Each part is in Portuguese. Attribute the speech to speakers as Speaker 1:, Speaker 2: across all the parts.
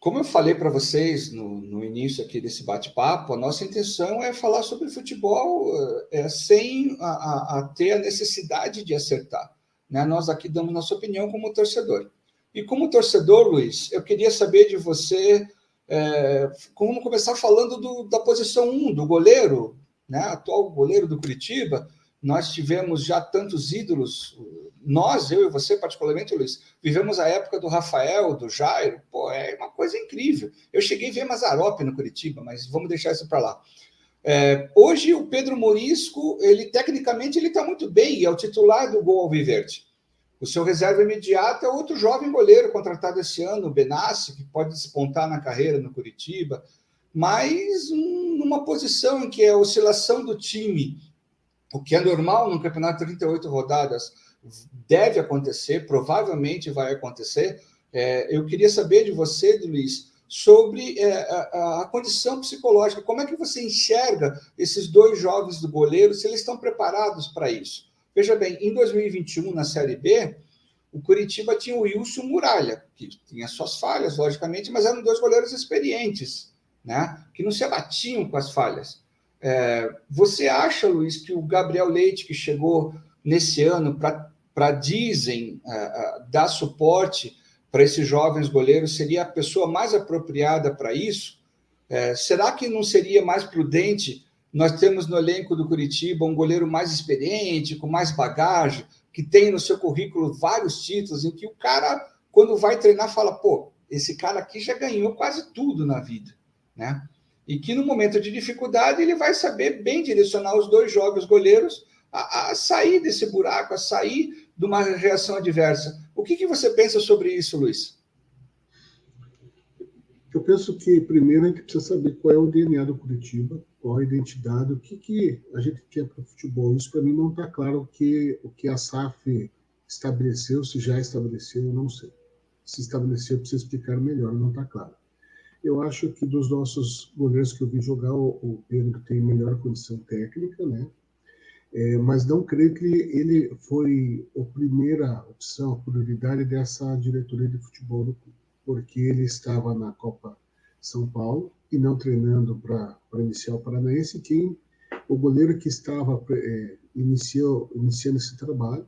Speaker 1: Como eu falei para vocês no início aqui desse bate-papo, a nossa intenção é falar sobre futebol sem ter a necessidade de acertar, né? Nós aqui damos nossa opinião como torcedor. E como torcedor, Luiz, eu queria saber de você, vamos começar falando da posição 1, do goleiro, né? Atual goleiro do Curitiba. Nós tivemos já tantos ídolos, nós, eu e você particularmente, Luiz, vivemos a época do Rafael, do Jairo, pô, é uma coisa incrível. Eu cheguei a ver Mazzaropi no Curitiba, mas vamos deixar isso para lá. Hoje o Pedro Morisco, tecnicamente ele está muito bem, é o titular do Gol Alviverde. O seu reserva imediato é outro jovem goleiro contratado esse ano, o Benassi, que pode despontar na carreira no Curitiba, mas numa posição em que a oscilação do time, o que é normal num campeonato de 38 rodadas, deve acontecer, provavelmente vai acontecer. Eu queria saber de você, Luiz, sobre a condição psicológica. Como é que você enxerga esses dois jovens do goleiro, se eles estão preparados para isso? Veja bem, em 2021, na Série B, o Curitiba tinha o Wilson Muralha, que tinha suas falhas, logicamente, mas eram dois goleiros experientes, né, que não se abatiam com as falhas. Você acha, Luiz, que o Gabriel Leite, que chegou nesse ano para dizem dar suporte para esses jovens goleiros, seria a pessoa mais apropriada para isso? Será que não seria mais prudente nós temos no elenco do Curitiba um goleiro mais experiente, com mais bagagem, que tem no seu currículo vários títulos, em que o cara, quando vai treinar, fala, pô, esse cara aqui já ganhou quase tudo na vida, né? E que no momento de dificuldade ele vai saber bem direcionar os dois jovens goleiros a sair desse buraco, a sair de uma reação adversa. O que você pensa sobre isso, Luiz?
Speaker 2: Eu penso que, primeiro, a gente precisa saber qual é o DNA do Curitiba, qual a identidade, o que a gente quer para o futebol. Isso, para mim, não está claro o que a SAF estabeleceu, se já estabeleceu, eu não sei. Se estabeleceu, eu preciso explicar melhor, não está claro. Eu acho que dos nossos goleiros que eu vi jogar, o Pedro tem melhor condição técnica, né? Mas não creio que ele foi a primeira opção, a prioridade dessa diretoria de futebol do clube, porque ele estava na Copa São Paulo e não treinando para iniciar o Paranaense. O goleiro que estava iniciando esse trabalho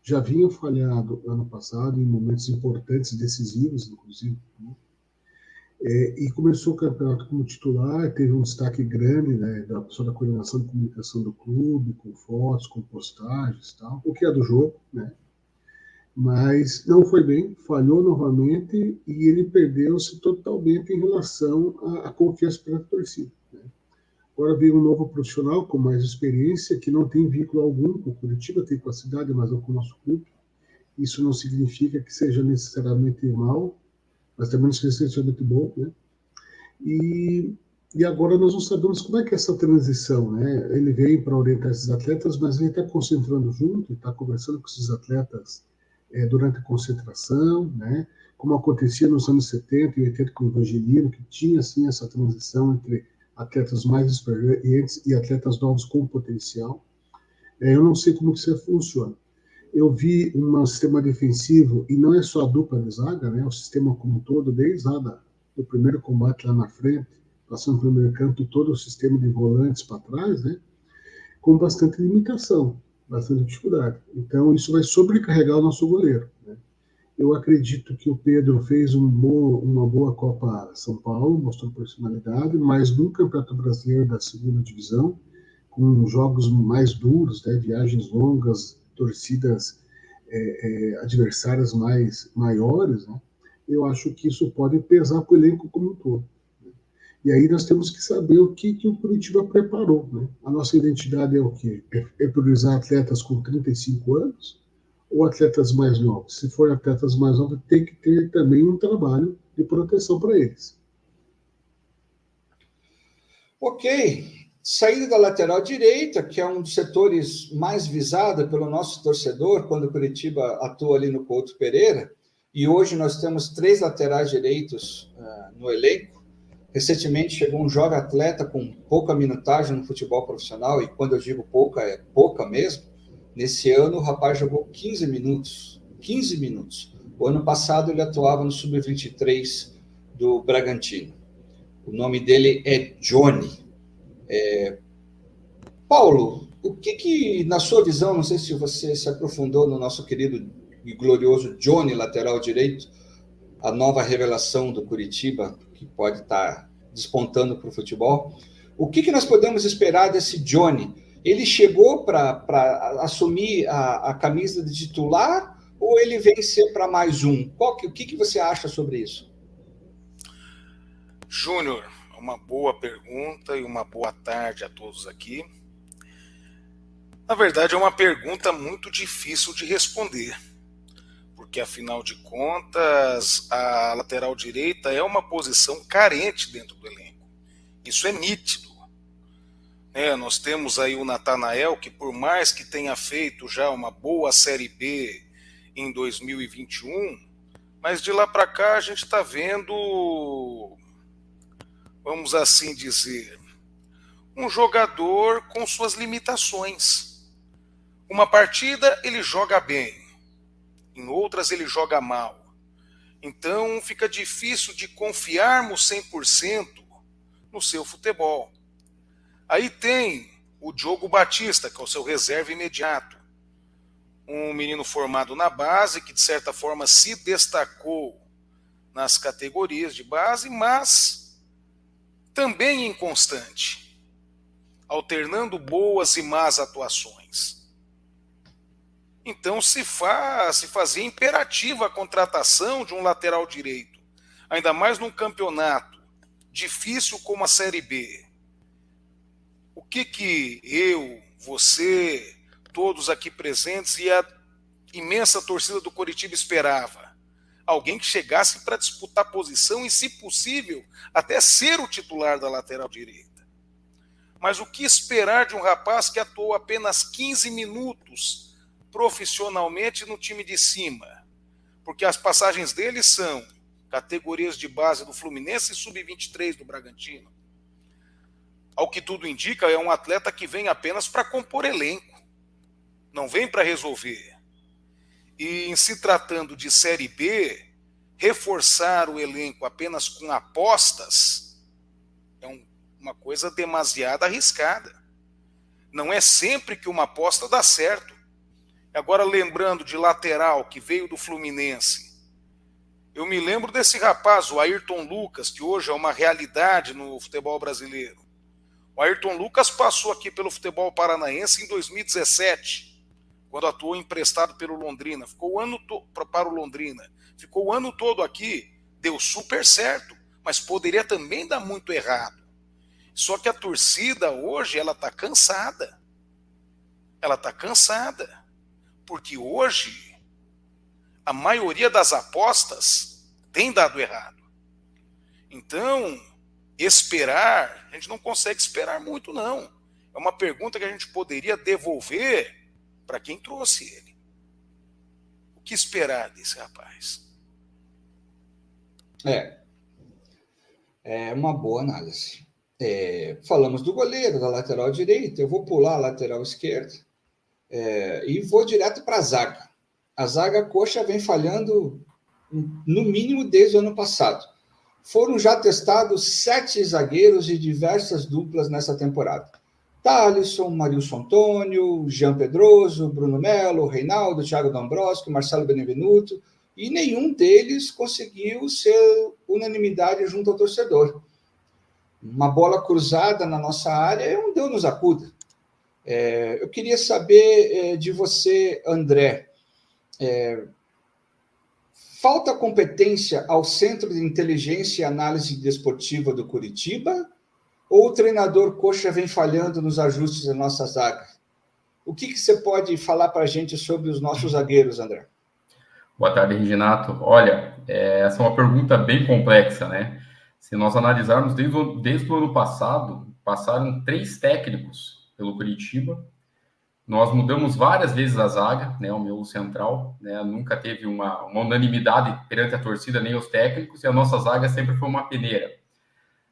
Speaker 2: já vinha falhado ano passado em momentos importantes, decisivos, inclusive, né? E começou o campeonato como titular, teve um destaque grande, né, da pessoa da coordenação de comunicação do clube, com fotos, com postagens, tal, o que é do jogo, né? Mas não foi bem, falhou novamente e ele perdeu-se totalmente em relação à confiança pela torcida, né? Agora veio um novo profissional com mais experiência, que não tem vínculo algum com o Curitiba, tem com a cidade, mas não com o nosso clube. Isso não significa que seja necessariamente mal, mas também não significa que seja muito bom, né? E agora nós não sabemos como é que é essa transição, né? Ele veio para orientar esses atletas, mas ele está concentrando junto, está conversando com esses atletas durante a concentração, né? Como acontecia nos anos 70 e 80 com o Evangelino, que tinha, assim, essa transição entre atletas mais experientes e atletas novos com potencial. Eu não sei como que isso funciona. Eu vi um sistema defensivo, e não é só a dupla de zaga, né? O sistema como um todo, desde lá do primeiro combate lá na frente, passando pelo meio campo, todo o sistema de volantes para trás, né? Com bastante limitação, bastante dificuldade. Então, isso vai sobrecarregar o nosso goleiro, né? Eu acredito que o Pedro fez uma boa Copa São Paulo, mostrou personalidade, mas no Campeonato Brasileiro da segunda divisão, com jogos mais duros, né, viagens longas, torcidas adversárias maiores, né, eu acho que isso pode pesar para o elenco como um todo. E aí nós temos que saber o que o Curitiba preparou, né? A nossa identidade é o quê? É priorizar atletas com 35 anos ou atletas mais novos? Se for atletas mais novos, tem que ter também um trabalho de proteção para eles.
Speaker 1: Ok. Saída da lateral direita, que é um dos setores mais visado pelo nosso torcedor, quando o Curitiba atua ali no Couto Pereira, e hoje nós temos 3 laterais direitos no elenco. Recentemente chegou um jovem atleta com pouca minutagem no futebol profissional, e quando eu digo pouca, é pouca mesmo. Nesse ano o rapaz jogou 15 minutos. 15 minutos. O ano passado ele atuava no Sub-23 do Bragantino. O nome dele é Johnny. Paulo, o que, na sua visão, não sei se você se aprofundou no nosso querido e glorioso Johnny, lateral direito, a nova revelação do Curitiba, que pode estar despontando para o futebol. O que nós podemos esperar desse Johnny? Ele chegou para assumir a camisa de titular ou ele vem ser para mais um? O que você acha sobre isso?
Speaker 3: Júnior, uma boa pergunta e uma boa tarde a todos aqui. Na verdade, é uma pergunta muito difícil de responder, porque, afinal de contas, a lateral direita é uma posição carente dentro do elenco. Isso é nítido. Nós temos aí o Natanael, que por mais que tenha feito já uma boa Série B em 2021, mas de lá para cá a gente está vendo, vamos assim dizer, um jogador com suas limitações. Uma partida ele joga bem, em outras ele joga mal. Então fica difícil de confiarmos 100% no seu futebol. Aí tem o Diogo Batista, que é o seu reserva imediato. Um menino formado na base, que de certa forma se destacou nas categorias de base, mas também inconstante, alternando boas e más atuações. Então se fazia imperativa a contratação de um lateral direito, ainda mais num campeonato difícil como a Série B. O que eu, você, todos aqui presentes e a imensa torcida do Coritiba esperava? Alguém que chegasse para disputar posição e, se possível, até ser o titular da lateral direita. Mas o que esperar de um rapaz que atuou apenas 15 minutos profissionalmente no time de cima? Porque as passagens dele são categorias de base do Fluminense e sub-23 do Bragantino. Ao que tudo indica, é um atleta que vem apenas para compor elenco, não vem para resolver. E em se tratando de Série B, reforçar o elenco apenas com apostas é uma coisa demasiado arriscada. Não é sempre que uma aposta dá certo. Agora, lembrando de lateral que veio do Fluminense, eu me lembro desse rapaz, o Ayrton Lucas, que hoje é uma realidade no futebol brasileiro. O Ayrton Lucas passou aqui pelo futebol paranaense em 2017, quando atuou emprestado pelo Londrina. Ficou o ano para o Londrina. Ficou o ano todo aqui, deu super certo, mas poderia também dar muito errado. Só que a torcida hoje, ela está cansada. Ela está cansada. Porque hoje, a maioria das apostas tem dado errado. Então, esperar, a gente não consegue esperar muito, não. É uma pergunta que a gente poderia devolver para quem trouxe ele. O que esperar desse rapaz?
Speaker 1: É uma boa análise. Falamos do goleiro, da lateral direita, eu vou pular a lateral esquerda e vou direto para a zaga. A zaga coxa vem falhando no mínimo desde o ano passado. Foram já testados 7 zagueiros de diversas duplas nessa temporada. Thalisson, Marilson Antônio, Jean Pedroso, Bruno Melo, Reinaldo, Thiago D'Ambrosco, Marcelo Benevenuto, e nenhum deles conseguiu ser unanimidade junto ao torcedor. Uma bola cruzada na nossa área é um Deus nos acuda. Eu queria saber de você, André, falta competência ao Centro de Inteligência e Análise Desportiva do Curitiba ou o treinador Coxa vem falhando nos ajustes da nossa zaga? O que você pode falar para a gente sobre os nossos zagueiros, André?
Speaker 4: Boa tarde, Reginato. Olha, essa é uma pergunta bem complexa, né? Se nós analisarmos desde o ano passado, passaram 3 técnicos pelo Curitiba. Nós mudamos várias vezes a zaga, né? O meu central, né? Nunca teve uma unanimidade perante a torcida, nem os técnicos, e a nossa zaga sempre foi uma peneira.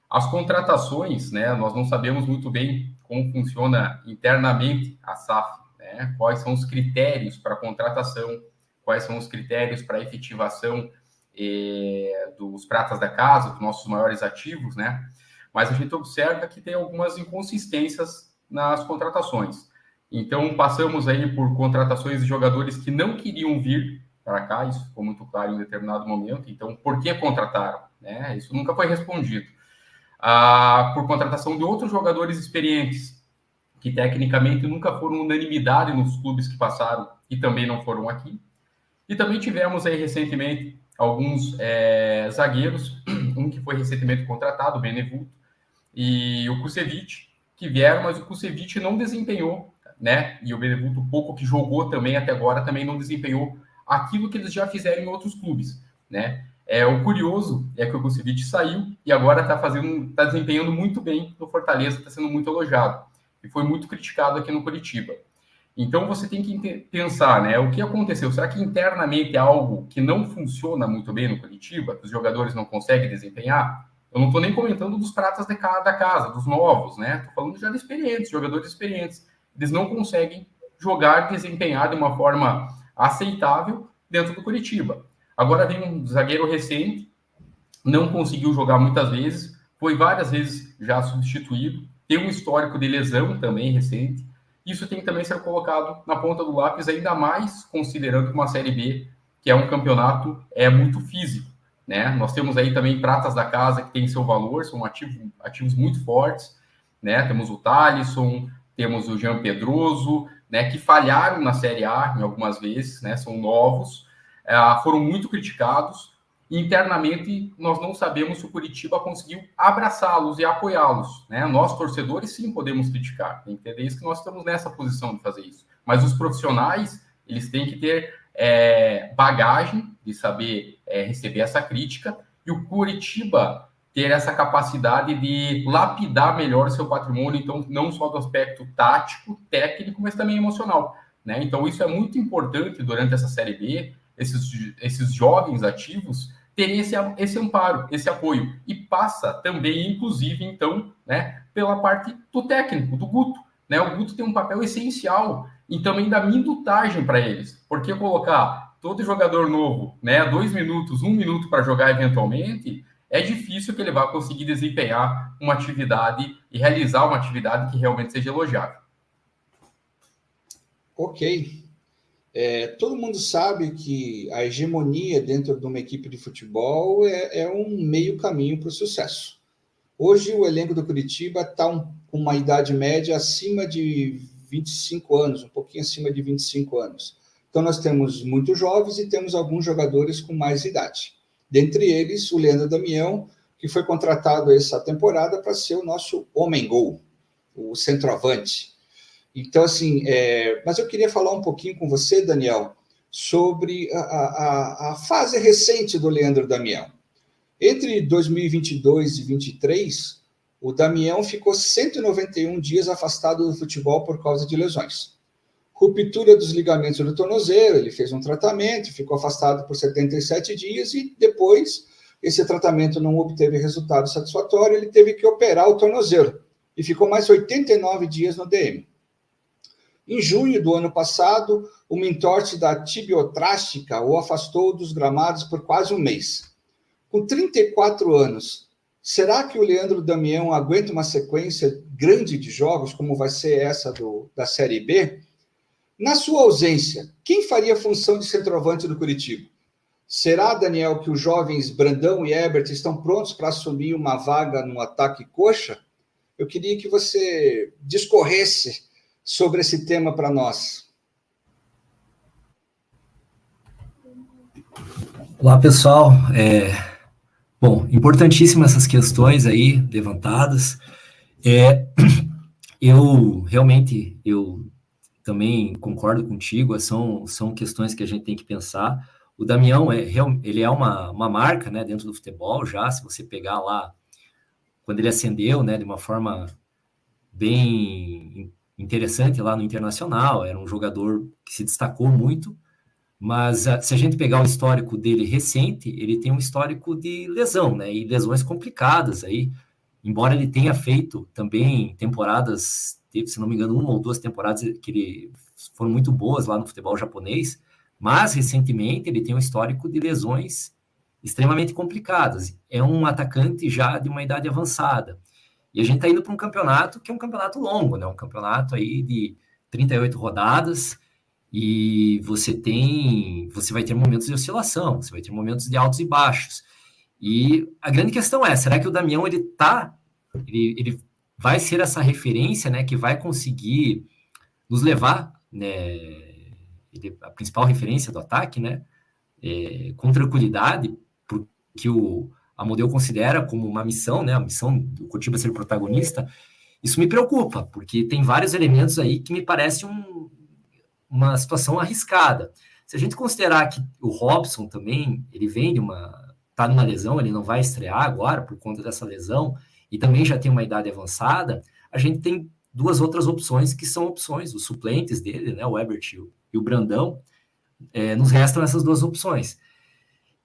Speaker 4: As contratações, né? Nós não sabemos muito bem como funciona internamente a SAF, né? Quais são os critérios para contratação, quais são os critérios para efetivação dos pratas da casa, dos nossos maiores ativos, né? Mas a gente observa que tem algumas inconsistências nas contratações. Então, passamos aí por contratações de jogadores que não queriam vir para cá, isso ficou muito claro em um determinado momento. Então, por que contrataram? Né? Isso nunca foi respondido. Por contratação de outros jogadores experientes, que tecnicamente nunca foram unanimidade nos clubes que passaram e também não foram aqui. E também tivemos aí recentemente alguns zagueiros, um que foi recentemente contratado, o Benevuto, e o Kusevich, que vieram, mas o Kusevich não desempenhou, né? E o Benevuto, pouco que jogou também até agora, também não desempenhou aquilo que eles já fizeram em outros clubes, né? O curioso é que o Kusevich saiu e agora está desempenhando muito bem no Fortaleza, está sendo muito elogiado e foi muito criticado aqui no Curitiba. Então você tem que pensar, né? O que aconteceu? Será que internamente é algo que não funciona muito bem no Curitiba, que os jogadores não conseguem desempenhar? Eu não estou nem comentando dos pratas da casa, dos novos, né? Estou falando já de experientes, jogadores experientes. Eles não conseguem jogar, desempenhar de uma forma aceitável dentro do Curitiba. Agora vem um zagueiro recente, não conseguiu jogar muitas vezes, foi várias vezes já substituído, tem um histórico de lesão também recente. Isso tem que também ser colocado na ponta do lápis, ainda mais considerando que uma Série B, que é um campeonato muito físico, né? Nós temos aí também pratas da casa que tem seu valor, são ativos muito fortes, né? Temos o Thalisson, temos o Jean Pedroso, né, que falharam na Série A em algumas vezes, né? São novos, foram muito criticados. Internamente, nós não sabemos se o Curitiba conseguiu abraçá-los e apoiá-los, né? Nós, torcedores, sim, podemos criticar. Tem que entender isso, que nós estamos nessa posição de fazer isso. Mas os profissionais, eles têm que ter bagagem de saber receber essa crítica, e o Curitiba ter essa capacidade de lapidar melhor o seu patrimônio, então, não só do aspecto tático, técnico, mas também emocional, né? Então, isso é muito importante durante essa Série B, esses jovens ativos terem esse amparo, esse apoio. E passa também, inclusive, então, né, pela parte do técnico, do Guto, né? O Guto tem um papel essencial e também da minutagem para eles. Porque colocar todo jogador novo, né, 2 minutos, 1 minuto para jogar eventualmente, é difícil que ele vá conseguir desempenhar uma atividade e realizar uma atividade que realmente seja elogiável.
Speaker 1: Ok. Todo mundo sabe que a hegemonia dentro de uma equipe de futebol é um meio caminho para o sucesso. Hoje, o elenco do Curitiba está com uma idade média acima de 25 anos, um pouquinho acima de 25 anos. Então, nós temos muitos jovens e temos alguns jogadores com mais idade. Dentre eles, o Leandro Damião, que foi contratado essa temporada para ser o nosso homem-gol, o centroavante. Então, assim, mas eu queria falar um pouquinho com você, Daniel, sobre a fase recente do Leandro Damião. Entre 2022 e 2023, o Damião ficou 191 dias afastado do futebol por causa de lesões. Ruptura dos ligamentos do tornozelo, ele fez um tratamento, ficou afastado por 77 dias e depois esse tratamento não obteve resultado satisfatório, ele teve que operar o tornozelo e ficou mais 89 dias no DM. Em junho do ano passado, uma entorse da tibiotrástica o afastou dos gramados por quase um mês. Com 34 anos, será que o Leandro Damião aguenta uma sequência grande de jogos, como vai ser essa da Série B? Na sua ausência, quem faria a função de centroavante do Curitiba? Será, Daniel, que os jovens Brandão e Herbert estão prontos para assumir uma vaga no ataque coxa? Eu queria que você discorresse sobre esse tema para nós.
Speaker 5: Olá, pessoal. Bom, importantíssimas essas questões aí levantadas. Eu também concordo contigo, são questões que a gente tem que pensar. O Damião, ele é uma marca, né, dentro do futebol já, se você pegar lá, quando ele ascendeu, né, de uma forma bem interessante lá no Internacional, era um jogador que se destacou muito, mas se a gente pegar o histórico dele recente, ele tem um histórico de lesão, né, e lesões complicadas aí, embora ele tenha feito também temporadas, se não me engano, 1 ou 2 temporadas que foram muito boas lá no futebol japonês, mas recentemente ele tem um histórico de lesões extremamente complicadas. É um atacante já de uma idade avançada. E a gente está indo para um campeonato que é um campeonato longo, né? Um campeonato aí de 38 rodadas, e você vai ter momentos de oscilação, você vai ter momentos de altos e baixos. E a grande questão é, será que o Damião ele vai ser essa referência, né, que vai conseguir nos levar, né, a principal referência do ataque, né, com tranquilidade, porque a Model considera como uma missão, né, a missão do Curitiba ser protagonista. Isso me preocupa, porque tem vários elementos aí que me parecem uma situação arriscada. Se a gente considerar que o Robson também, ele vem tá numa lesão, ele não vai estrear agora por conta dessa lesão, e também já tem uma idade avançada, a gente tem duas outras opções que são opções, os suplentes dele, né, o Ebert e o Brandão, nos restam essas duas opções.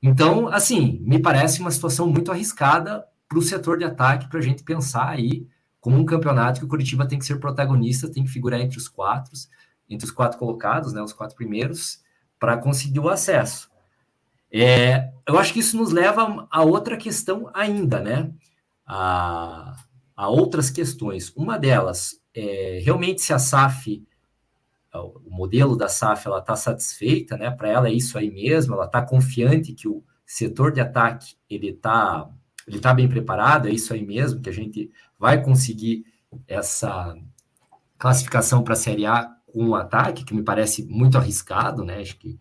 Speaker 5: Então, assim, me parece uma situação muito arriscada para o setor de ataque, para a gente pensar aí como um campeonato que o Curitiba tem que ser protagonista, tem que figurar entre os quatro colocados, né, os 4 primeiros, para conseguir o acesso. Eu acho que isso nos leva a outra questão ainda, né? A outras questões. Uma delas realmente se a SAF, o modelo da SAF, ela está satisfeita, né? Para ela é isso aí mesmo, ela está confiante que o setor de ataque ele tá bem preparado, é isso aí mesmo, que a gente vai conseguir essa classificação para a Série A com o ataque, que me parece muito arriscado, né? Acho que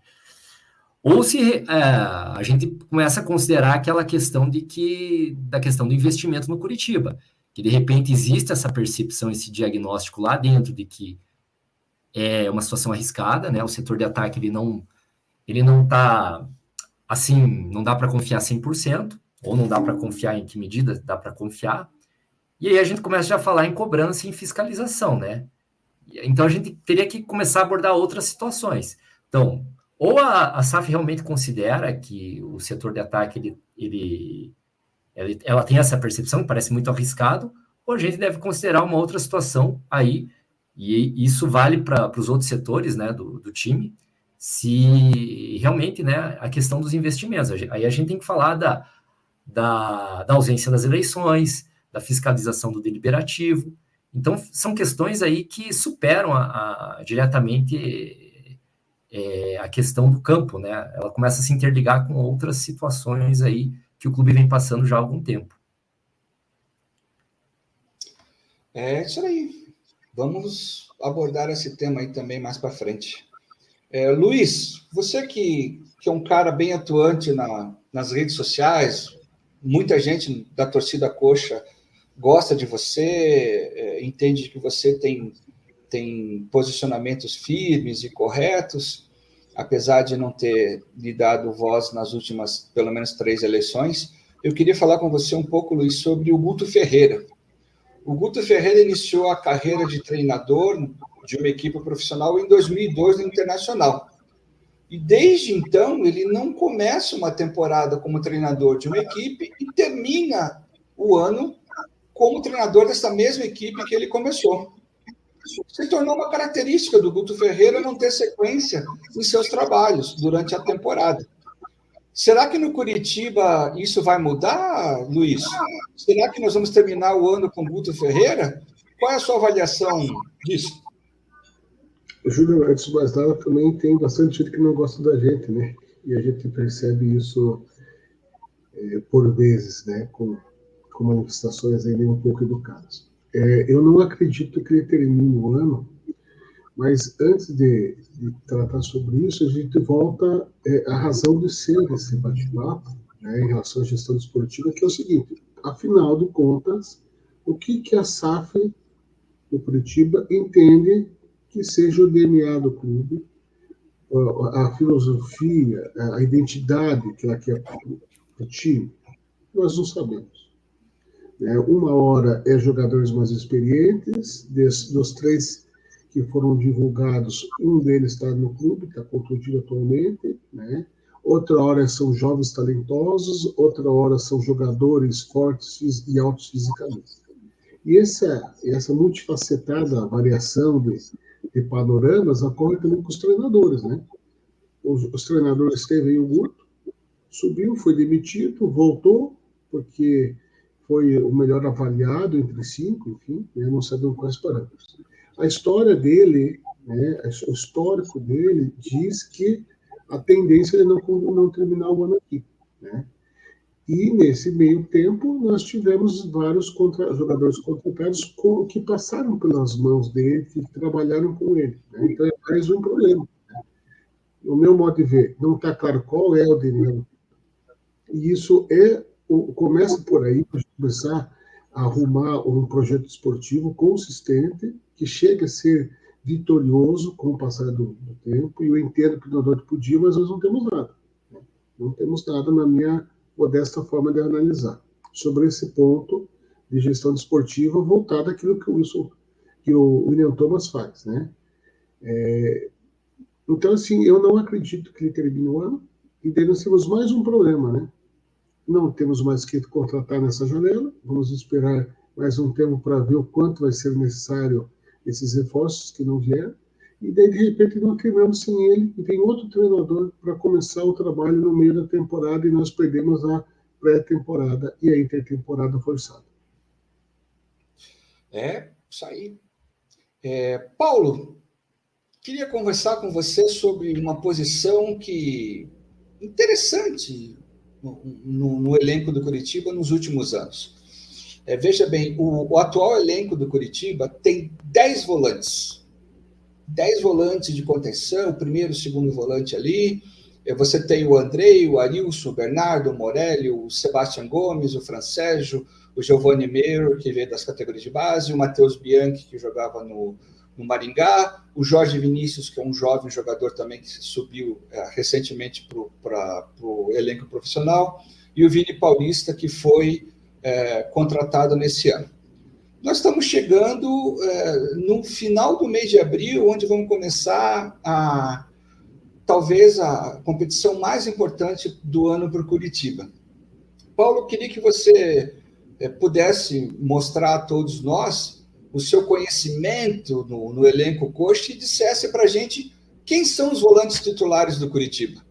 Speaker 5: ou se a gente começa a considerar aquela questão da questão do investimento no Curitiba, que de repente existe essa percepção, esse diagnóstico lá dentro de que é uma situação arriscada, né? O setor de ataque ele não está assim, não dá para confiar 100%, ou não dá para confiar em que medida dá para confiar. E aí a gente começa já a falar em cobrança e em fiscalização, né? Então a gente teria que começar a abordar outras situações. Então, ou a SAF realmente considera que o setor de ataque ela tem essa percepção, que parece muito arriscado, ou a gente deve considerar uma outra situação aí, e isso vale para os outros setores, né, do time, se realmente, né, a questão dos investimentos. Aí a gente tem que falar da ausência das eleições, da fiscalização do deliberativo. Então, são questões aí que superam diretamente a questão do campo, né? Ela começa a se interligar com outras situações aí que o clube vem passando já há algum tempo.
Speaker 1: É isso aí. Vamos abordar esse tema aí também mais para frente. Luiz, você que é um cara bem atuante nas redes sociais, muita gente da torcida coxa gosta de você, entende que você tem posicionamentos firmes e corretos, apesar de não ter lhe dado voz nas últimas, pelo menos, 3 eleições. Eu queria falar com você um pouco, Luiz, sobre o Guto Ferreira. O Guto Ferreira iniciou a carreira de treinador de uma equipe profissional em 2002 no Internacional. E desde então, ele não começa uma temporada como treinador de uma equipe e termina o ano como treinador dessa mesma equipe que ele começou. Se tornou uma característica do Guto Ferreira não ter sequência em seus trabalhos durante a temporada. Será que no Curitiba isso vai mudar, Luiz? Será que nós vamos terminar o ano com Guto Ferreira? Qual é a sua avaliação disso?
Speaker 2: Júlio, antes de mais nada, também tem bastante gente que não gosta da gente, né? E a gente percebe isso por vezes, né? Com manifestações aí um pouco educadas. Eu não acredito que ele termine o ano, mas antes de tratar sobre isso, a gente volta à razão de ser desse bate-papo, né, em relação à gestão esportiva, que é o seguinte: afinal de contas, o que a SAF do Curitiba entende que seja o DNA do clube, a filosofia, a identidade que ela quer para o time? Nós não sabemos. Uma hora é jogadores mais experientes, dos 3 que foram divulgados, um deles está no clube, está contundido atualmente, né? Outra hora são jovens talentosos, outra hora são jogadores fortes e altos fisicamente. E essa multifacetada variação de panoramas ocorre também com os treinadores, né? Os treinadores teve aí o Guto, Subiu, foi demitido, voltou, porque foi o melhor avaliado entre 5, enfim, né, não sabemos quais parâmetros. A história dele, né, o histórico dele diz que a tendência é não terminar o ano aqui, né? E nesse meio tempo nós tivemos vários jogadores contratados que passaram pelas mãos dele, que trabalharam com ele, né? Então é mais um problema. No meu modo de ver, não está claro qual é o dinheiro. E isso começa por aí, para começar a arrumar um projeto esportivo consistente, que chegue a ser vitorioso com o passar do tempo. E eu entendo que o Nordeste podia, mas nós não temos nada. Não temos nada na minha modesta forma de analisar sobre esse ponto de gestão desportiva voltada àquilo que o William Thomas faz, né? Então, assim, eu não acredito que ele termine o ano, e daí nós temos mais um problema, né? Não temos mais que contratar nessa janela, vamos esperar mais um tempo para ver o quanto vai ser necessário esses reforços que não vieram, e daí, de repente, não terminamos sem ele, e tem outro treinador para começar o trabalho no meio da temporada, e nós perdemos a pré-temporada e a intertemporada forçada.
Speaker 1: Isso aí. Paulo, queria conversar com você sobre uma posição interessante no elenco do Coritiba nos últimos anos. Veja bem, o atual elenco do Coritiba tem 10 volantes. 10 volantes de contenção, o primeiro e o segundo volante ali. Você tem o Andrei, o Arilson, o Bernardo, o Morelli, o Sebastião Gomes, o Francésio, o Giovanni Meiro, que veio das categorias de base, o Matheus Bianchi, que jogava no Maringá, o Jorge Vinícius, que é um jovem jogador também que subiu recentemente para o elenco profissional, e o Vini Paulista, que foi contratado nesse ano. Nós estamos chegando no final do mês de abril, onde vamos começar talvez a competição mais importante do ano para o Curitiba. Paulo, queria que você pudesse mostrar a todos nós o seu conhecimento no elenco coxa e dissesse para a gente quem são os volantes titulares do Curitiba.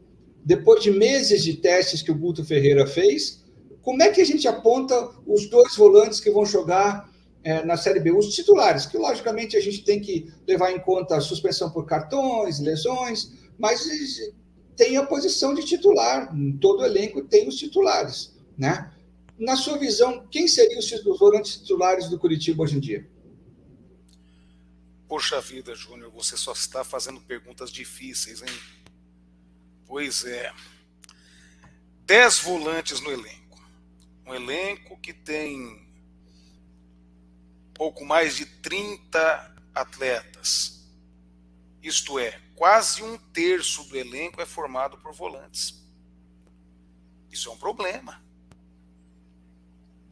Speaker 1: Depois de meses de testes que o Guto Ferreira fez, como é que a gente aponta os 2 volantes que vão jogar na Série B? Os titulares, que logicamente a gente tem que levar em conta a suspensão por cartões, lesões, mas tem a posição de titular, todo elenco tem os titulares, né? Na sua visão, quem seriam os volantes titulares do Curitiba hoje em dia?
Speaker 3: Poxa vida, Júnior, você só está fazendo perguntas difíceis, hein? Pois é. 10 volantes no elenco. Um elenco que tem pouco mais de 30 atletas. Isto é, quase 1/3 do elenco é formado por volantes. Isso é um problema.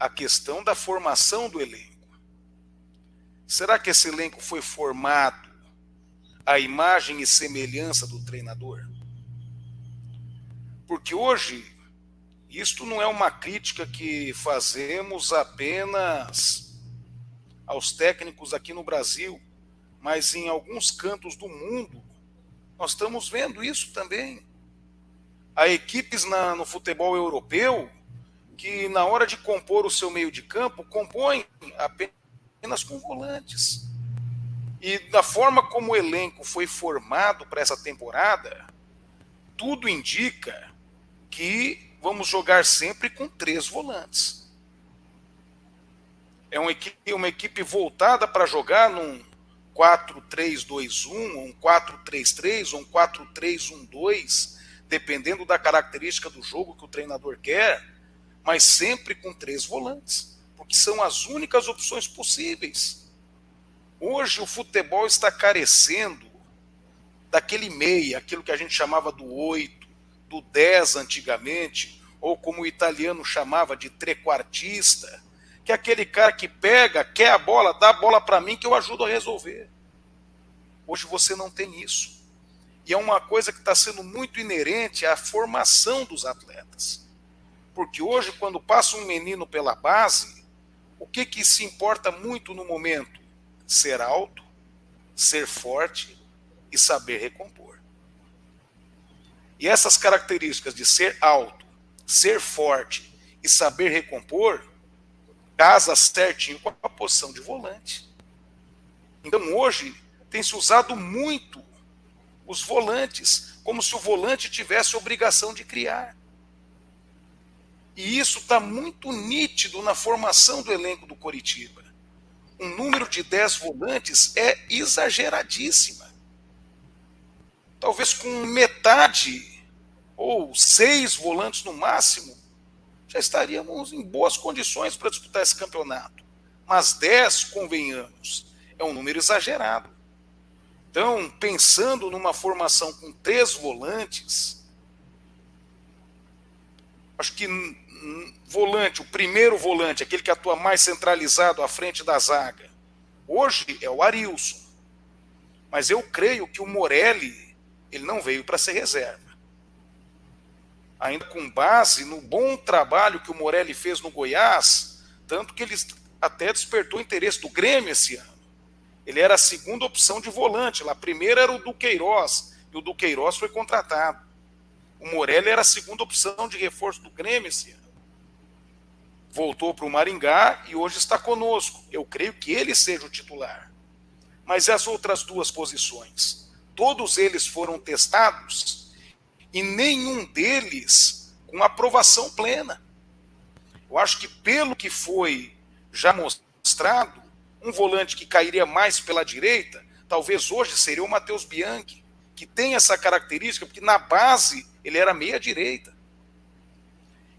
Speaker 3: A questão da formação do elenco. Será que esse elenco foi formado à imagem e semelhança do treinador? Porque hoje, isto não é uma crítica que fazemos apenas aos técnicos aqui no Brasil, mas em alguns cantos do mundo, nós estamos vendo isso também. Há equipes no futebol europeu que, na hora de compor o seu meio de campo, compõem apenas com volantes. E da forma como o elenco foi formado para essa temporada, tudo indica que vamos jogar sempre com 3 volantes. É uma equipe voltada para jogar num 4-3-2-1, um 4-3-3, um 4-3-1-2, dependendo da característica do jogo que o treinador quer, mas sempre com 3 volantes, porque são as únicas opções possíveis. Hoje o futebol está carecendo daquele meia, aquilo que a gente chamava do 8, do 10 antigamente, ou como o italiano chamava de trequartista, que é aquele cara que pega, quer a bola, dá a bola para mim que eu ajudo a resolver. Hoje você não tem isso. E é uma coisa que está sendo muito inerente à formação dos atletas. Porque hoje, quando passa um menino pela base, o que se importa muito no momento? Ser alto, ser forte e saber recompor. E essas características de ser alto, ser forte e saber recompor, casa certinho com a posição de volante. Então hoje tem se usado muito os volantes, como se o volante tivesse obrigação de criar. E isso está muito nítido na formação do elenco do Coritiba. Um número de 10 volantes é exageradíssima. Talvez com metade ou 6 volantes no máximo, já estaríamos em boas condições para disputar esse campeonato. Mas 10, convenhamos, é um número exagerado. Então, pensando numa formação com 3 volantes, acho que volante, o primeiro volante, aquele que atua mais centralizado à frente da zaga, hoje é o Arilson. Mas eu creio que o Morelli, ele não veio para ser reserva. Ainda com base no bom trabalho que o Morelli fez no Goiás, tanto que ele até despertou o interesse do Grêmio esse ano. Ele era a segunda opção de volante, lá a primeira era o Duqueiroz, e o Duqueiroz foi contratado. O Morelli era a segunda opção de reforço do Grêmio esse ano. Voltou para o Maringá e hoje está conosco. Eu creio que ele seja o titular. Mas e as outras 2 posições? Todos eles foram testados e nenhum deles com aprovação plena. Eu acho que pelo que foi já mostrado, um volante que cairia mais pela direita, talvez hoje seria o Matheus Bianchi, que tem essa característica, porque na base ele era meia-direita.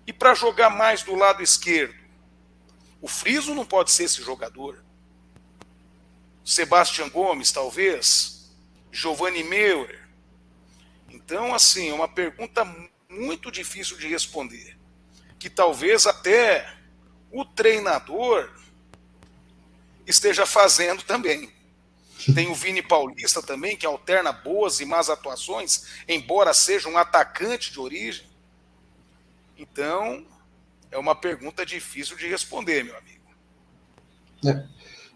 Speaker 3: E para jogar mais do lado esquerdo, o Friso não pode ser esse jogador. Sebastião Gomes, talvez. Giovanni Meurer. Então, assim, é uma pergunta muito difícil de responder. Que talvez até o treinador esteja fazendo também. Tem o Vini Paulista também, que alterna boas e más atuações, embora seja um atacante de origem. Então, é uma pergunta difícil de responder, meu amigo.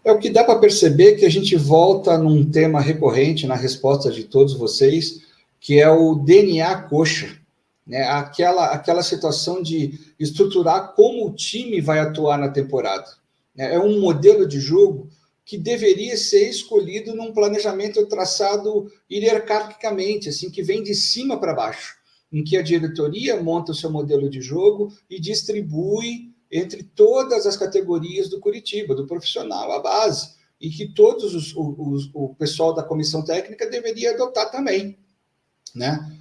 Speaker 1: É o que dá para perceber que a gente volta num tema recorrente na resposta de todos vocês, que é o DNA coxa, né? Aquela situação de estruturar como o time vai atuar na temporada. É um modelo de jogo que deveria ser escolhido num planejamento traçado hierarquicamente, assim, que vem de cima para baixo, em que a diretoria monta o seu modelo de jogo e distribui entre todas as categorias do Coritiba, do profissional à base, e que todos o pessoal da comissão técnica deveria adotar também, né?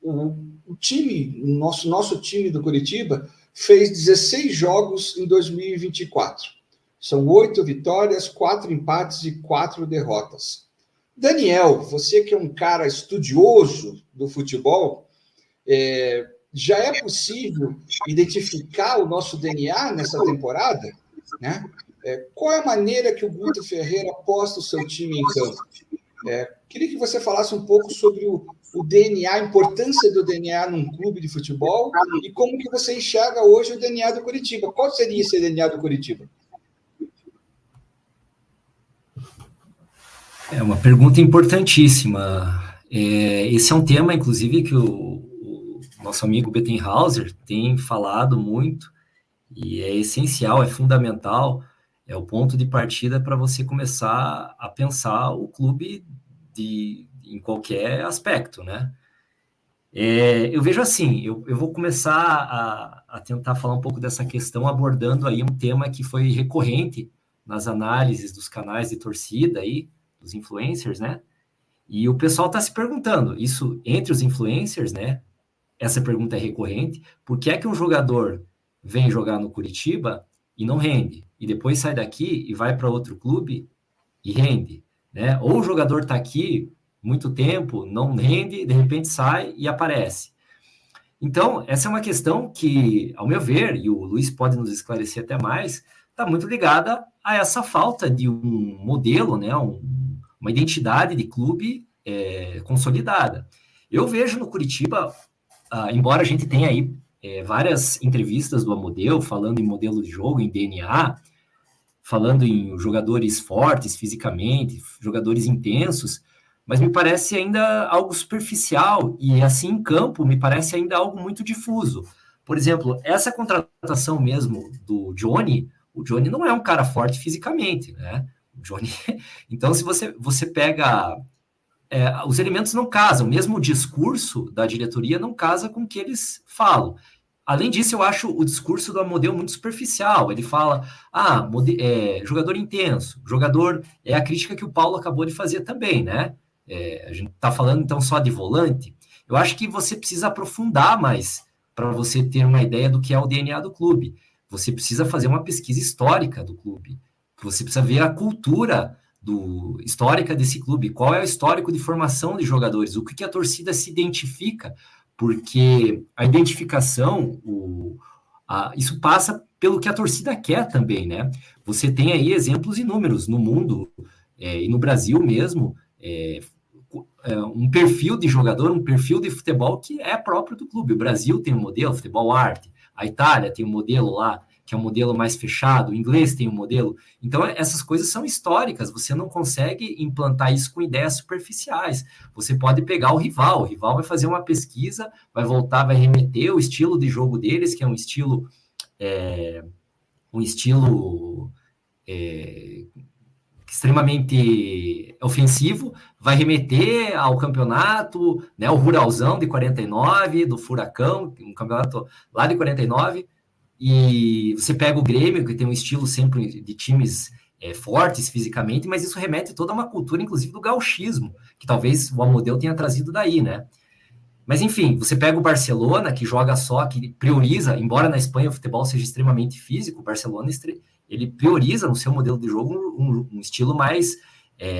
Speaker 1: O time, nosso time do Coritiba fez 16 jogos em 2024. São 8 vitórias, 4 empates e 4 derrotas. Daniel, você que é um cara estudioso do futebol, já é possível identificar o nosso DNA nessa temporada? Né? Qual é a maneira que o Guto Ferreira posta o seu time em campo? Queria que você falasse um pouco sobre o DNA, a importância do DNA num clube de futebol e como que você enxerga hoje o DNA do Coritiba. Qual seria esse DNA do Coritiba?
Speaker 5: É uma pergunta importantíssima. Esse é um tema, inclusive, que o nosso amigo Bettenhauser tem falado muito, e é essencial, é fundamental, é o ponto de partida para você começar a pensar o clube em qualquer aspecto, né? Eu vejo assim, eu vou começar a tentar falar um pouco dessa questão, abordando aí um tema que foi recorrente nas análises dos canais de torcida aí, dos influencers, né? E o pessoal está se perguntando, isso entre os influencers, né? Essa pergunta é recorrente, por que é que um jogador vem jogar no Coritiba e não rende? E depois sai daqui e vai para outro clube e rende, né? Ou o jogador está aqui muito tempo, não rende, de repente sai e aparece. Então, essa é uma questão que, ao meu ver, e o Luiz pode nos esclarecer até mais, está muito ligada a essa falta de um modelo, né? Uma identidade de clube consolidada. Eu vejo no Coritiba, embora a gente tenha aí várias entrevistas do Amodeu falando em modelo de jogo, em DNA, falando em jogadores fortes fisicamente, jogadores intensos, mas me parece ainda algo superficial, e assim em campo me parece ainda algo muito difuso. Por exemplo, essa contratação mesmo do Johnny, o Johnny não é um cara forte fisicamente, né? O Johnny... Então, se você pega... os elementos não casam, mesmo o discurso da diretoria não casa com o que eles falam. Além disso, eu acho o discurso do Amodeu muito superficial. Ele fala, jogador intenso, jogador... É a crítica que o Paulo acabou de fazer também, né? A gente está falando, então, só de volante. Eu acho que você precisa aprofundar mais para você ter uma ideia do que é o DNA do clube. Você precisa fazer uma pesquisa histórica do clube. Você precisa ver a cultura histórica desse clube. Qual é o histórico de formação de jogadores? O que a torcida se identifica? Porque a identificação, isso passa pelo que a torcida quer também, né? Você tem aí exemplos inúmeros no mundo e no Brasil mesmo, um perfil de jogador, um perfil de futebol que é próprio do clube. O Brasil tem um modelo, futebol arte, a Itália tem um modelo lá, que é um modelo mais fechado, o inglês tem um modelo. Então, essas coisas são históricas, você não consegue implantar isso com ideias superficiais. Você pode pegar o rival vai fazer uma pesquisa, vai voltar, vai remeter o estilo de jogo deles, que é um estilo extremamente ofensivo, vai remeter ao campeonato, né, o Ruralzão de 49, do Furacão, um campeonato lá de 49, e você pega o Grêmio, que tem um estilo sempre de times fortes fisicamente, mas isso remete toda uma cultura, inclusive do gauchismo, que talvez o Amodeu tenha trazido daí, né? Mas, enfim, você pega o Barcelona, que joga só, que prioriza, embora na Espanha o futebol seja extremamente físico, o Barcelona ele prioriza no seu modelo de jogo um estilo mais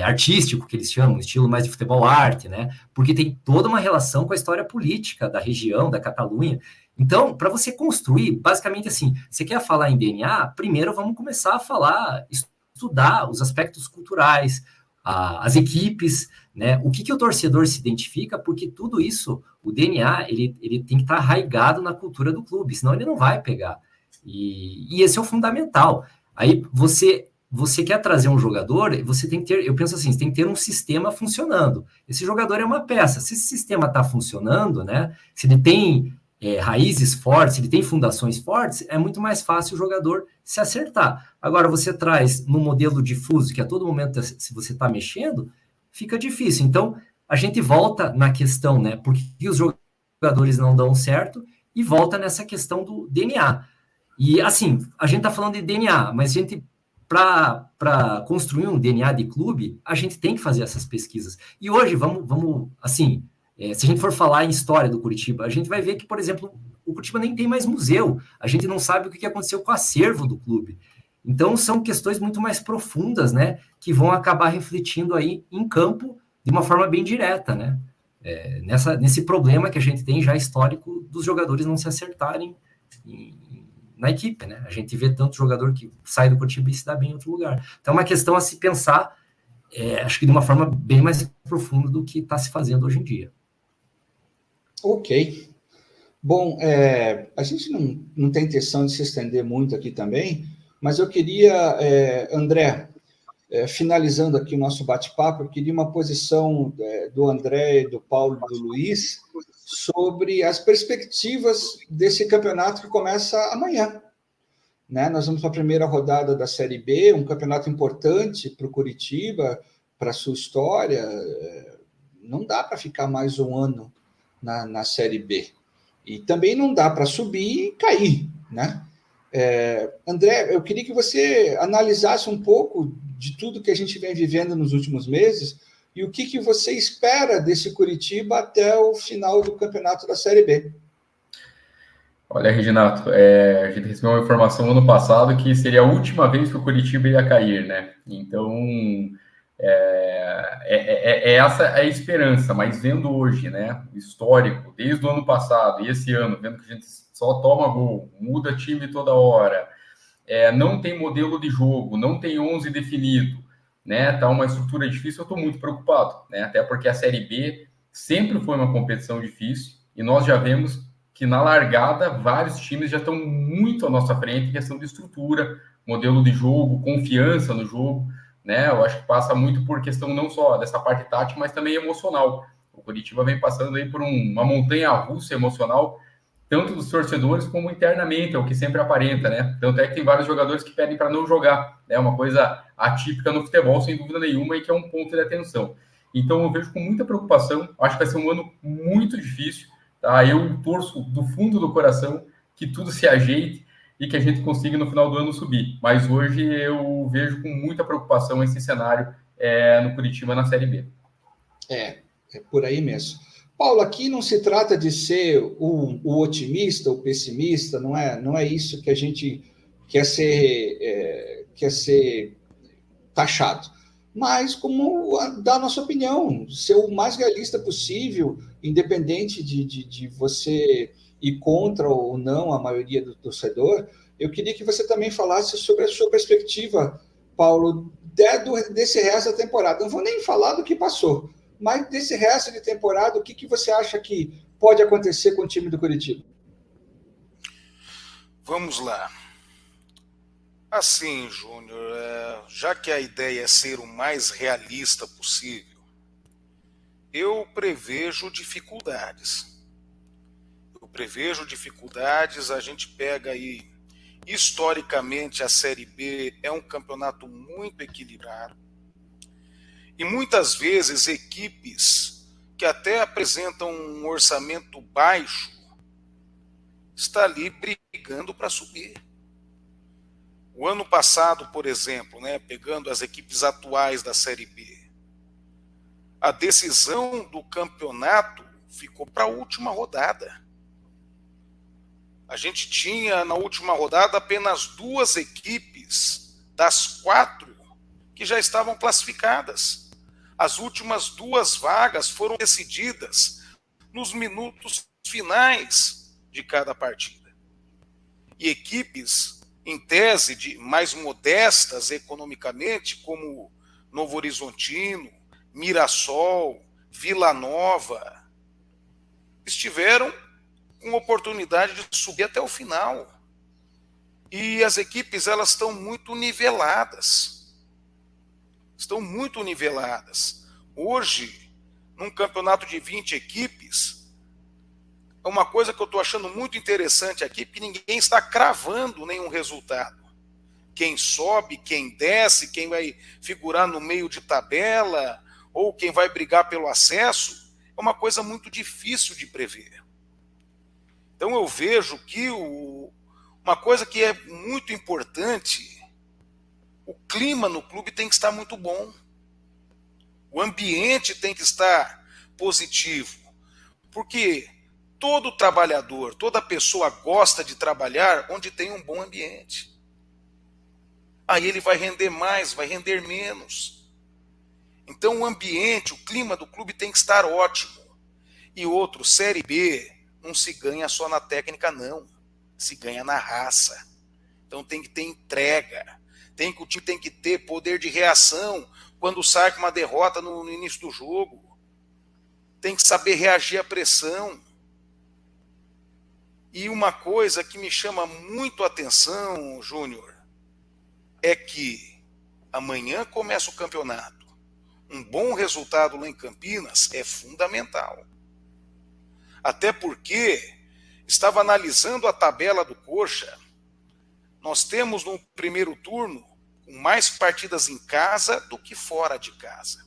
Speaker 5: artístico, que eles chamam, um estilo mais de futebol arte, né? Porque tem toda uma relação com a história política da região, da Catalunha. Então, para você construir, basicamente assim, você quer falar em DNA, primeiro vamos começar a estudar os aspectos culturais, as equipes, né? O que o torcedor se identifica, porque tudo isso, o DNA, ele tem que estar arraigado na cultura do clube, senão ele não vai pegar. E esse é o fundamental. Aí você quer trazer um jogador, você tem que ter, eu penso assim, você tem que ter um sistema funcionando. Esse jogador é uma peça. Se esse sistema está funcionando, né? Se ele tem raízes fortes, se ele tem fundações fortes, é muito mais fácil o jogador se acertar. Agora, você traz no modelo difuso, que a todo momento, se você está mexendo, fica difícil. Então, a gente volta na questão, né? Por que os jogadores não dão certo? E volta nessa questão do DNA. E, assim, a gente está falando de DNA, mas a gente, para construir um DNA de clube, a gente tem que fazer essas pesquisas. E hoje, vamos assim, se a gente for falar em história do Curitiba, a gente vai ver que, por exemplo, o Curitiba nem tem mais museu. A gente não sabe o que aconteceu com o acervo do clube. Então, são questões muito mais profundas, né, que vão acabar refletindo aí em campo de uma forma bem direta, né, nesse problema que a gente tem já histórico dos jogadores não se acertarem na equipe, né? A gente vê tanto jogador que sai do Curitiba e se dá bem em outro lugar. Então, é uma questão a se pensar, acho que de uma forma bem mais profunda do que está se fazendo hoje em dia.
Speaker 1: Ok. Bom, a gente não tem intenção de se estender muito aqui também, mas eu queria, André, finalizando aqui o nosso bate-papo, eu queria uma posição do André, do Paulo e do Luiz sobre as perspectivas desse campeonato que começa amanhã. Né? Nós vamos para a primeira rodada da Série B, um campeonato importante para o Curitiba, para a sua história. Não dá para ficar mais um ano na Série B. E também não dá para subir e cair, né? André, eu queria que você analisasse um pouco de tudo que a gente vem vivendo nos últimos meses e o que você espera desse Curitiba até o final do campeonato da Série B.
Speaker 4: Olha, Reginato, a gente recebeu uma informação ano passado que seria a última vez que o Curitiba ia cair, né? Então, essa a esperança, mas vendo hoje, né, o histórico, desde o ano passado e esse ano, vendo que a gente só toma gol, muda time toda hora, não tem modelo de jogo, não tem 11 definido, né, tá uma estrutura difícil, eu estou muito preocupado, né, até porque a Série B sempre foi uma competição difícil e nós já vemos que na largada vários times já estão muito à nossa frente em questão de estrutura, modelo de jogo, confiança no jogo. né? Eu acho que passa muito por questão não só dessa parte tática, mas também emocional. O Curitiba vem passando aí por uma montanha-russa emocional, tanto dos torcedores como internamente, é o que sempre aparenta, né? Tanto é que tem vários jogadores que pedem para não jogar, né? Uma coisa atípica no futebol, sem dúvida nenhuma, e que é um ponto de atenção. Então eu vejo com muita preocupação, acho que vai ser um ano muito difícil, tá? Eu torço do fundo do coração que tudo se ajeite e que a gente consiga no final do ano subir. Mas hoje eu vejo com muita preocupação esse cenário no Curitiba na Série B.
Speaker 1: É por aí mesmo. Paulo, aqui não se trata de ser o otimista, o pessimista, não é isso que a gente quer ser taxado, mas como dar a nossa opinião, ser o mais realista possível, independente de você ir contra ou não a maioria do torcedor. Eu queria que você também falasse sobre a sua perspectiva, Paulo, desse resto da temporada. Não vou nem falar do que passou, mas desse resto de temporada, o que você acha que pode acontecer com o time do Curitiba?
Speaker 3: Vamos lá. Assim, Júnior, já que a ideia é ser o mais realista possível, eu prevejo dificuldades. A gente pega aí, historicamente, a Série B é um campeonato muito equilibrado. E muitas vezes equipes que até apresentam um orçamento baixo está ali brigando para subir. O ano passado, por exemplo, né, pegando as equipes atuais da Série B, a decisão do campeonato ficou para a última rodada. A gente tinha na última rodada apenas 2 equipes das 4 que já estavam classificadas. As últimas 2 vagas foram decididas nos minutos finais de cada partida. E equipes, em tese, mais modestas economicamente, como Novo Horizontino, Mirassol, Vila Nova, estiveram com oportunidade de subir até o final. E as equipes, elas estão muito niveladas. Hoje, num campeonato de 20 equipes, é uma coisa que eu estou achando muito interessante aqui, porque ninguém está cravando nenhum resultado. Quem sobe, quem desce, quem vai figurar no meio de tabela, ou quem vai brigar pelo acesso, é uma coisa muito difícil de prever. Então eu vejo que uma coisa que é muito importante, o clima no clube tem que estar muito bom. O ambiente tem que estar positivo. Porque todo trabalhador, toda pessoa gosta de trabalhar onde tem um bom ambiente. Aí ele vai render mais, vai render menos. Então o ambiente, o clima do clube tem que estar ótimo. E outro, Série B, não se ganha só na técnica, não. Se ganha na raça. Então tem que ter entrega. O time tem que ter poder de reação quando sai com uma derrota no início do jogo. Tem que saber reagir à pressão. E uma coisa que me chama muito a atenção, Júnior, é que amanhã começa o campeonato. Um bom resultado lá em Campinas é fundamental. Até porque estava analisando a tabela do Coxa. Nós temos no primeiro turno mais partidas em casa do que fora de casa.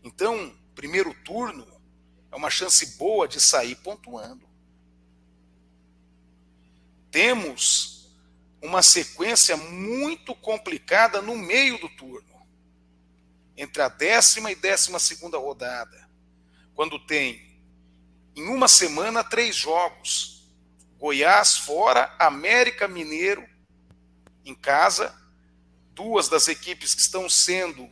Speaker 3: Então, primeiro turno é uma chance boa de sair pontuando. Temos uma sequência muito complicada no meio do turno, entre a 10ª e 12ª rodada, quando tem, em uma semana, 3 jogos. Goiás fora, América Mineiro em casa, 2 das equipes que estão sendo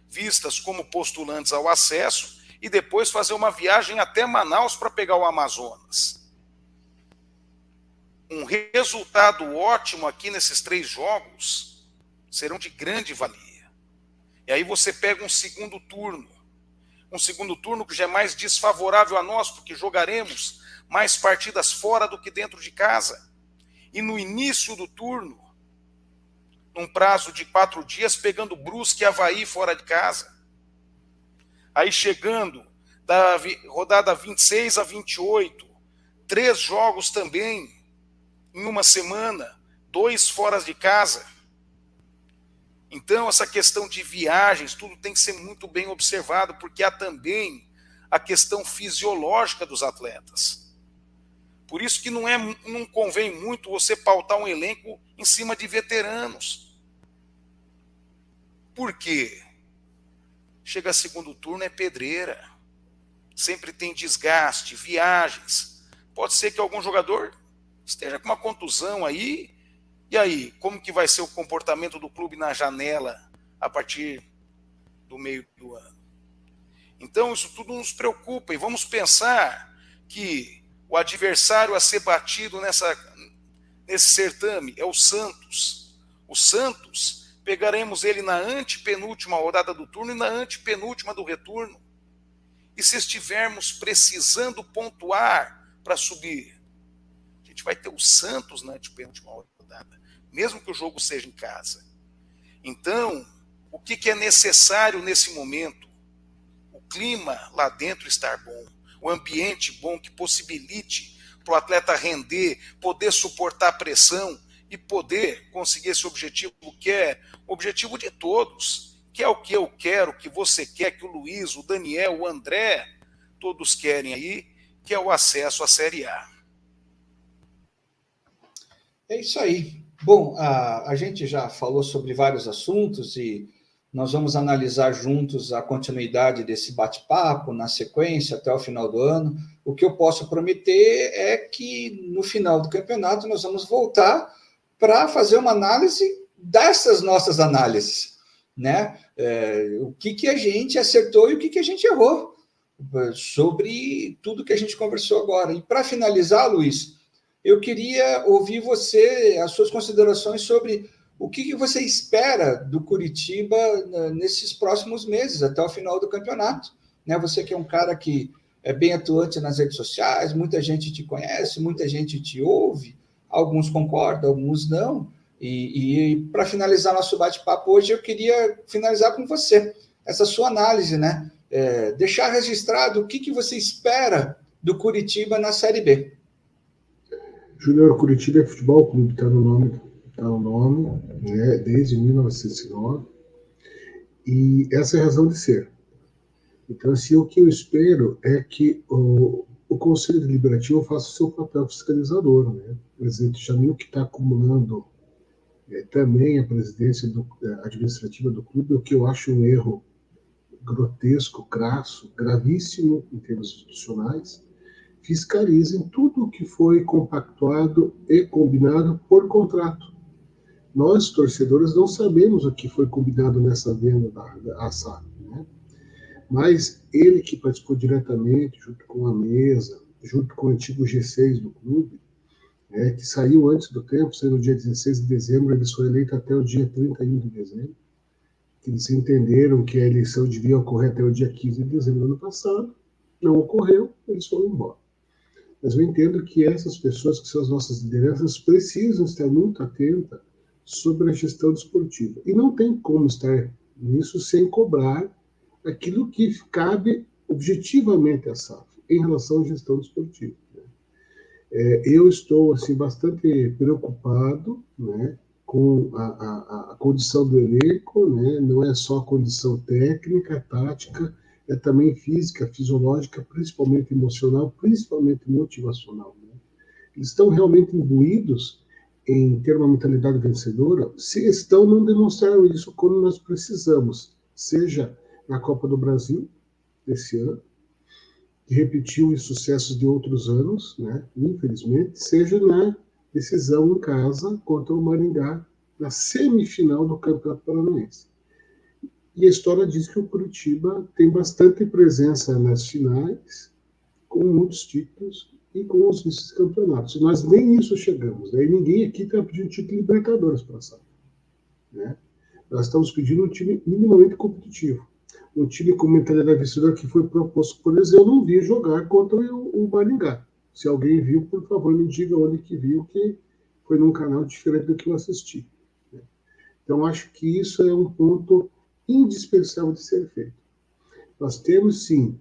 Speaker 3: vistas como postulantes ao acesso, e depois fazer uma viagem até Manaus para pegar o Amazonas. Um resultado ótimo aqui nesses 3 jogos serão de grande valia. E aí você pega um segundo turno que já é mais desfavorável a nós, porque jogaremos mais partidas fora do que dentro de casa. E no início do turno, num prazo de 4 dias, pegando Brusque e Avaí fora de casa. Aí chegando da rodada 26 a 28, 3 jogos também em uma semana, 2 fora de casa. Então, essa questão de viagens, tudo tem que ser muito bem observado, porque há também a questão fisiológica dos atletas. Por isso que não convém muito você pautar um elenco em cima de veteranos. Por quê? Chega segundo turno, é pedreira. Sempre tem desgaste, viagens. Pode ser que algum jogador esteja com uma contusão aí. E aí, como que vai ser o comportamento do clube na janela a partir do meio do ano? Então, isso tudo nos preocupa. E vamos pensar que o adversário a ser batido nesse certame é o Santos. O Santos, pegaremos ele na antepenúltima rodada do turno e na antepenúltima do retorno. E se estivermos precisando pontuar para subir, a gente vai ter o Santos na antepenúltima rodada, mesmo que o jogo seja em casa. Então, o que é necessário nesse momento? O clima lá dentro estar bom, o ambiente bom que possibilite para o atleta render, poder suportar a pressão e poder conseguir esse objetivo que é o objetivo de todos, que é o que eu quero, que você quer, que o Luiz, o Daniel, o André, todos querem aí, que é o acesso à Série A.
Speaker 1: É isso aí. Bom, a gente já falou sobre vários assuntos e nós vamos analisar juntos a continuidade desse bate-papo na sequência até o final do ano. O que eu posso prometer é que no final do campeonato nós vamos voltar para fazer uma análise dessas nossas análises, né? O que a gente acertou e o que a gente errou sobre tudo que a gente conversou agora. E para finalizar, Luiz, eu queria ouvir as suas considerações sobre o que você espera do Curitiba nesses próximos meses, até o final do campeonato. Né? Você que é um cara que é bem atuante nas redes sociais, muita gente te conhece, muita gente te ouve, alguns concordam, alguns não. E para finalizar nosso bate-papo hoje, eu queria finalizar com você, essa sua análise, né? Deixar registrado o que você espera do Curitiba na Série B.
Speaker 2: Júnior, Curitiba é futebol clube, está no nome, né, desde 1909, e essa é a razão de ser. Então, assim, o que eu espero é que o Conselho Deliberativo faça o seu papel fiscalizador, né? O presidente Jamil, que está acumulando também a presidência administrativa do clube, o que eu acho um erro grotesco, crasso, gravíssimo em termos institucionais, fiscalizem tudo o que foi compactuado e combinado por contrato. Nós, torcedores, não sabemos o que foi combinado nessa venda da SAF, né? Mas ele que participou diretamente, junto com a mesa, junto com o antigo G6 do clube, que saiu antes do tempo, saiu no dia 16 de dezembro, eles foram eleitos até o dia 31 de dezembro, que eles entenderam que a eleição devia ocorrer até o dia 15 de dezembro do ano passado, não ocorreu, eles foram embora. Mas eu entendo que essas pessoas, que são as nossas lideranças, precisam estar muito atentas sobre a gestão desportiva. E não tem como estar nisso sem cobrar aquilo que cabe objetivamente à SAF em relação à gestão desportiva. Eu estou assim, bastante preocupado, né, com a condição do elenco, né? Não é só a condição técnica, tática, é também física, fisiológica, principalmente emocional, principalmente motivacional. Né? Eles estão realmente imbuídos em ter uma mentalidade vencedora, se estão, não demonstraram isso quando nós precisamos, seja na Copa do Brasil, desse ano, que repetiu os sucessos de outros anos, né, infelizmente, seja na decisão em casa contra o Maringá, na semifinal do Campeonato Paranaense. E a história diz que o Curitiba tem bastante presença nas finais, com muitos títulos e com os vice-campeonatos. Nós nem isso chegamos. Né? E ninguém aqui está pedindo título de Libertadores para passar. Né? Nós estamos pedindo um time minimamente competitivo. Um time com mentalidade vencedora que foi proposto por eles. Eu não vi jogar contra o Maringá. Se alguém viu, por favor, me diga onde que viu, que foi num canal diferente do que eu assisti. Né? Então, acho que isso é um ponto indispensável de ser feito. Nós temos, sim,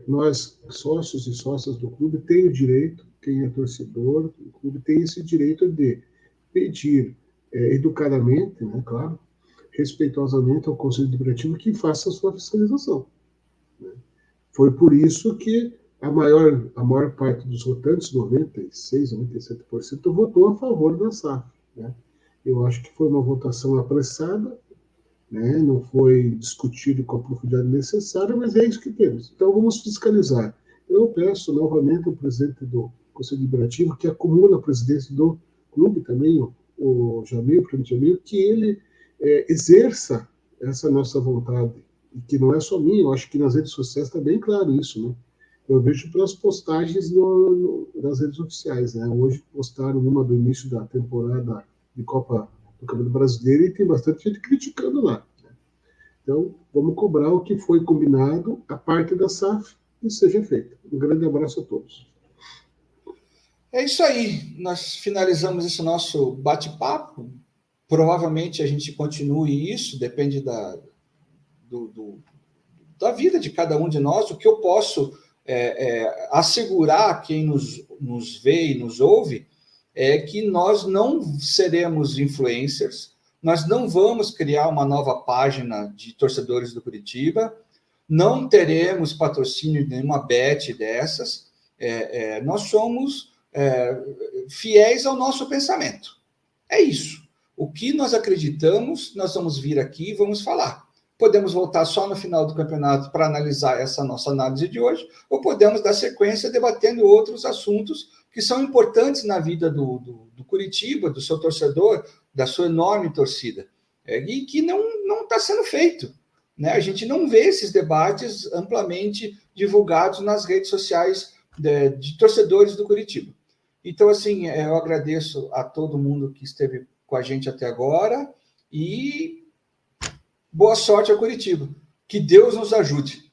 Speaker 2: nós, sócios e sócias do clube, tem o direito, quem é torcedor do clube tem esse direito de pedir educadamente, né, claro, respeitosamente ao Conselho Deliberativo que faça a sua fiscalização. Né? Foi por isso que a maior parte dos votantes, 96%, 97%, votou a favor da SAF. Né? Eu acho que foi uma votação apressada, né? Não foi discutido com a profundidade necessária, mas é isso que temos. Então, vamos fiscalizar. Eu peço novamente ao presidente do Conselho Deliberativo, que acumula a presidência do clube também, o Jamil, o presidente Jamil, que ele exerça essa nossa vontade, e que não é só minha, eu acho que nas redes sociais está bem claro isso, né? Eu vejo pelas postagens nas redes oficiais, né? Hoje postaram uma do início da temporada de Copa do Campeonato Brasileiro e tem bastante gente criticando lá. Né? Então, vamos cobrar o que foi combinado, a parte da SAF, e seja feito. Um grande abraço a todos.
Speaker 1: É isso aí. Nós finalizamos esse nosso bate-papo. Provavelmente a gente continue isso, depende da vida de cada um de nós. O que eu posso assegurar a quem nos vê e nos ouve é que nós não seremos influencers, nós não vamos criar uma nova página de torcedores do Curitiba, não teremos patrocínio de nenhuma bet dessas, nós somos fiéis ao nosso pensamento. É isso. O que nós acreditamos, nós vamos vir aqui e vamos falar. Podemos voltar só no final do campeonato para analisar essa nossa análise de hoje, ou podemos dar sequência debatendo outros assuntos que são importantes na vida do Curitiba, do seu torcedor, da sua enorme torcida, e que não está sendo feito. Né? A gente não vê esses debates amplamente divulgados nas redes sociais de torcedores do Curitiba. Então, assim, eu agradeço a todo mundo que esteve com a gente até agora e boa sorte a Curitiba. Que Deus nos ajude.